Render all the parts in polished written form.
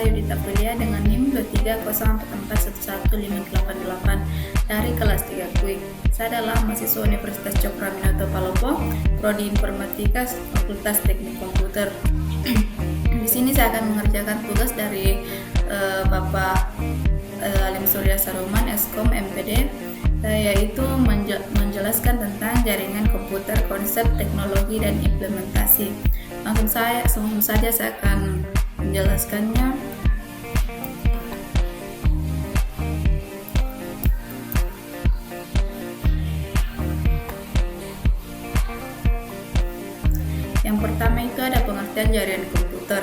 Yudita Prilia dengan NIM 2304411588 dari kelas 3 KUIK. Saya adalah mahasiswa Universitas Cokroaminoto Palopo, Prodi Informatika, Fakultas Teknik Komputer. Di sini saya akan mengerjakan tugas dari Bapak Alim Surya Saruman, Eskom MPD, yaitu menjelaskan tentang jaringan komputer, konsep, teknologi, dan implementasi. Langsung saja saya akan menjelaskannya. Yang pertama itu ada pengertian jaringan komputer.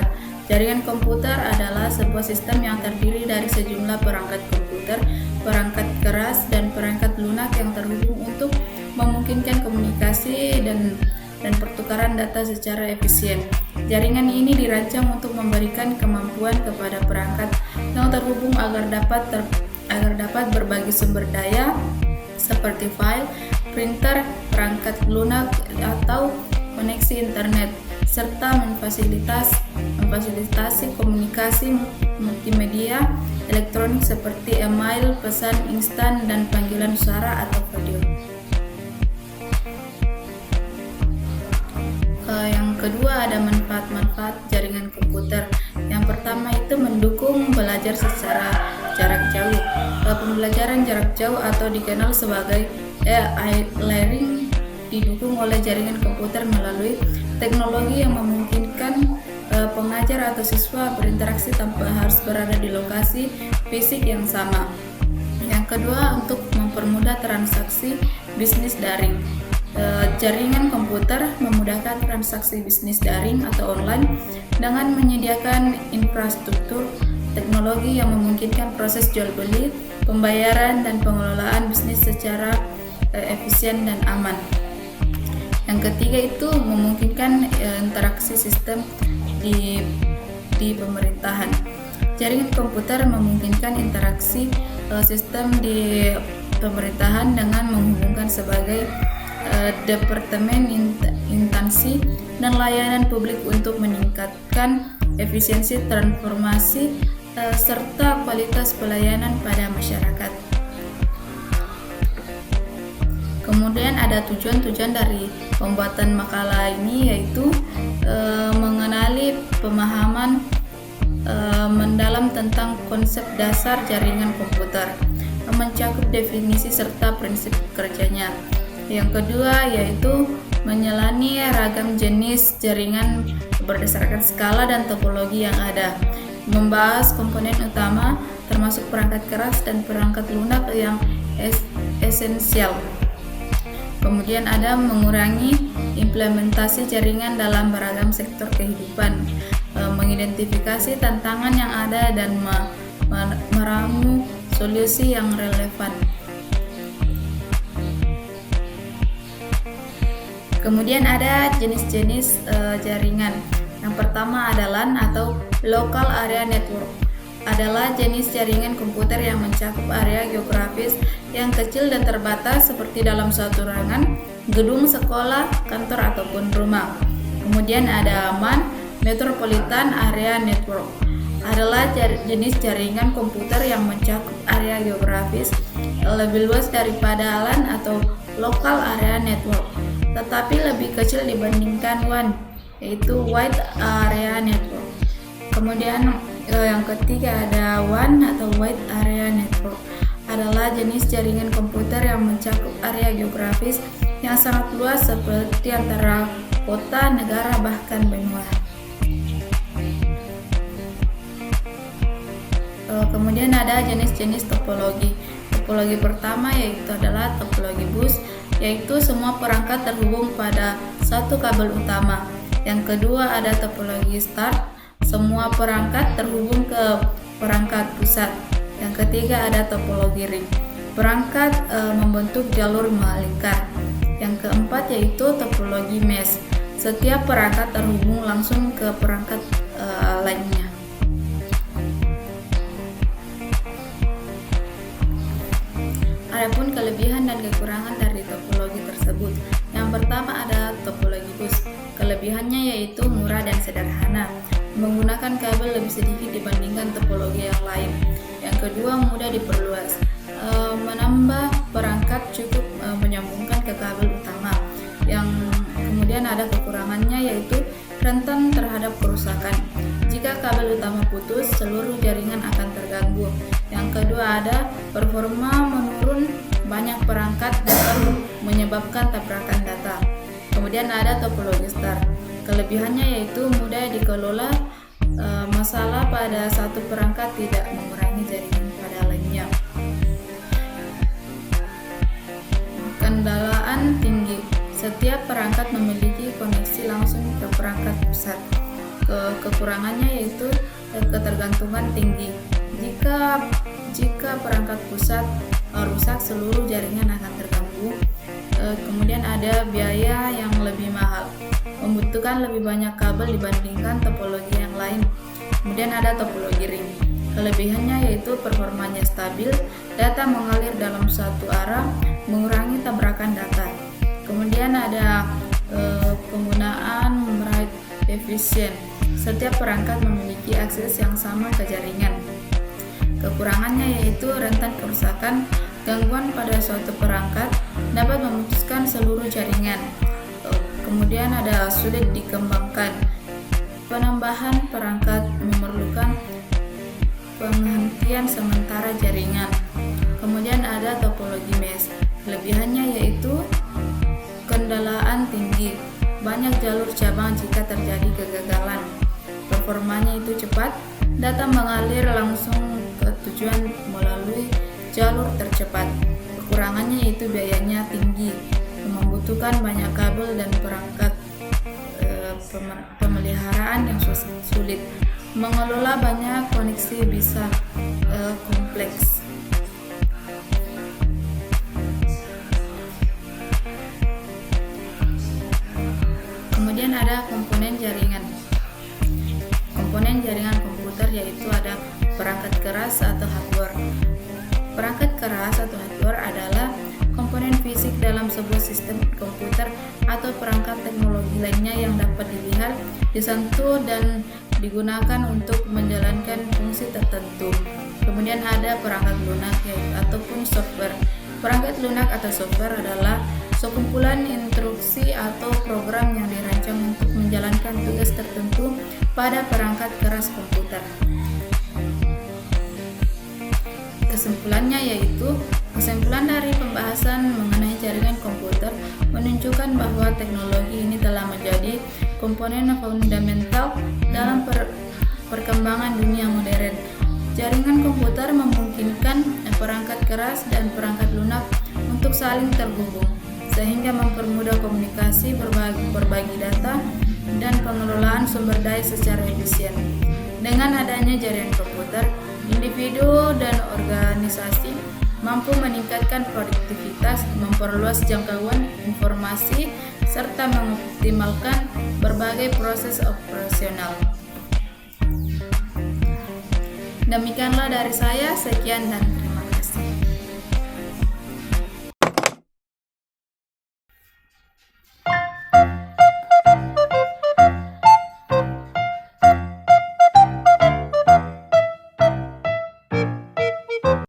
Jaringan komputer adalah sebuah sistem yang terdiri dari sejumlah perangkat komputer, perangkat keras, dan perangkat lunak yang terhubung untuk memungkinkan komunikasi dan pertukaran data secara efisien. Jaringan ini dirancang untuk memberikan kemampuan kepada perangkat yang terhubung agar dapat berbagi sumber daya seperti file, printer, perangkat lunak atau koneksi internet, serta memfasilitasi komunikasi multimedia elektronik seperti email, pesan instan, dan panggilan suara atau video. Yang kedua ada manfaat-manfaat jaringan komputer. Yang pertama itu mendukung belajar secara jarak jauh. Pembelajaran jarak jauh atau dikenal sebagai e-learning didukung oleh jaringan komputer melalui teknologi yang memungkinkan pengajar atau siswa berinteraksi tanpa harus berada di lokasi fisik yang sama. Yang kedua, untuk mempermudah transaksi bisnis daring. Jaringan komputer memudahkan transaksi bisnis daring atau online dengan menyediakan infrastruktur teknologi yang memungkinkan proses jual beli, pembayaran, dan pengelolaan bisnis secara efisien dan aman. Yang ketiga itu memungkinkan interaksi sistem di pemerintahan. Jaringan komputer memungkinkan interaksi sistem di pemerintahan dengan menghubungkan sebagai departemen, instansi, dan layanan publik untuk meningkatkan efisiensi transformasi serta kualitas pelayanan pada masyarakat. Kemudian ada tujuan-tujuan dari pembuatan makalah ini, yaitu mengenali pemahaman mendalam tentang konsep dasar jaringan komputer, mencakup definisi serta prinsip kerjanya. Yang kedua yaitu menyelani ragam jenis jaringan berdasarkan skala dan topologi yang ada, membahas komponen utama termasuk perangkat keras dan perangkat lunak yang esensial. Kemudian ada mengurangi implementasi jaringan dalam beragam sektor kehidupan, mengidentifikasi tantangan yang ada dan meramu solusi yang relevan. Kemudian ada jenis-jenis jaringan. Yang pertama ada LAN atau Local Area Network. Adalah jenis jaringan komputer yang mencakup area geografis yang kecil dan terbatas seperti dalam suatu ruangan, gedung, sekolah, kantor, ataupun rumah. Kemudian ada MAN, Metropolitan Area Network. Adalah jenis jaringan komputer yang mencakup area geografis lebih luas daripada LAN atau Local Area Network, tetapi lebih kecil dibandingkan WAN, yaitu Wide Area Network. Kemudian yang ketiga ada WAN atau Wide Area Network. Adalah jenis jaringan komputer yang mencakup area geografis yang sangat luas seperti antara kota, negara, bahkan benua. Kemudian ada jenis-jenis topologi. Topologi pertama yaitu adalah topologi bus, yaitu semua perangkat terhubung pada satu kabel utama. Yang kedua ada topologi start, semua perangkat terhubung ke perangkat pusat. Yang ketiga ada topologi ring, perangkat membentuk jalur melingkar. Yang keempat yaitu topologi mesh, setiap perangkat terhubung langsung ke perangkat lainnya. Adapun kelebihan dan kekurangan dari topologi tersebut. Yang pertama ada topologi bus. Kelebihannya yaitu murah dan sederhana. menggunakan kabel lebih sedikit dibandingkan topologi yang lain. Yang kedua, mudah diperluas. Menambah perangkat cukup menyambungkan ke kabel utama. Yang kemudian ada kekurangannya yaitu rentan terhadap kerusakan. Jika kabel utama putus, seluruh jaringan akan terganggu. Yang kedua ada performa menurun, banyak perangkat dapat menyebabkan tabrakan data. Kemudian ada topologi star. Kelebihannya yaitu mudah dikelola, masalah pada satu perangkat tidak mengurangi jaringan pada lainnya. Kendalaan tinggi. Setiap perangkat memiliki koneksi langsung ke perangkat pusat. Kekurangannya yaitu ketergantungan tinggi. Jika perangkat pusat rusak, seluruh jaringan akan terganggu. Kemudian ada biaya yang lebih mahal, membutuhkan lebih banyak kabel dibandingkan topologi yang lain. Kemudian ada topologi ring. Kelebihannya yaitu performanya stabil, data mengalir dalam satu arah, mengurangi tabrakan data. Kemudian ada penggunaan write efisien. Setiap perangkat memiliki akses yang sama ke jaringan. Kekurangannya yaitu rentan kerusakan, gangguan pada suatu perangkat dapat memutuskan seluruh jaringan. Kemudian ada sulit dikembangkan. Penambahan perangkat memerlukan penghentian sementara jaringan. Kemudian ada topologi mesh. Kelebihannya yaitu kendalaan tinggi, banyak jalur cabang jika terjadi kegagalan. Performanya itu cepat, data mengalir langsung ke tujuan melalui jalur tercepat. Kekurangannya yaitu biayanya tinggi, membutuhkan banyak kabel dan perangkat pemeliharaan yang sulit. Mengelola banyak koneksi bisa kompleks. Kemudian ada komponen jaringan. Komponen jaringan komputer yaitu ada perangkat keras atau hardware. Perangkat keras atau hardware adalah komponen fisik dalam sebuah sistem komputer atau perangkat teknologi lainnya yang dapat dilihat, disentuh, dan digunakan untuk menjalankan fungsi tertentu. Kemudian ada perangkat lunak ataupun software. Perangkat lunak atau software adalah sekumpulan instruksi atau program yang dirancang untuk menjalankan tugas tertentu pada perangkat keras komputer. Kesimpulan dari pembahasan mengenai jaringan komputer menunjukkan bahwa teknologi ini telah menjadi komponen fundamental dalam perkembangan dunia modern. Jaringan komputer memungkinkan perangkat keras dan perangkat lunak untuk saling terhubung, sehingga mempermudah komunikasi, berbagi data, dan pengelolaan sumber daya secara efisien. Dengan adanya jaringan komputer, individu dan organisasi mampu meningkatkan produktivitas, memperluas jangkauan informasi, serta mengoptimalkan berbagai proses operasional. Demikianlah dari saya, sekian dan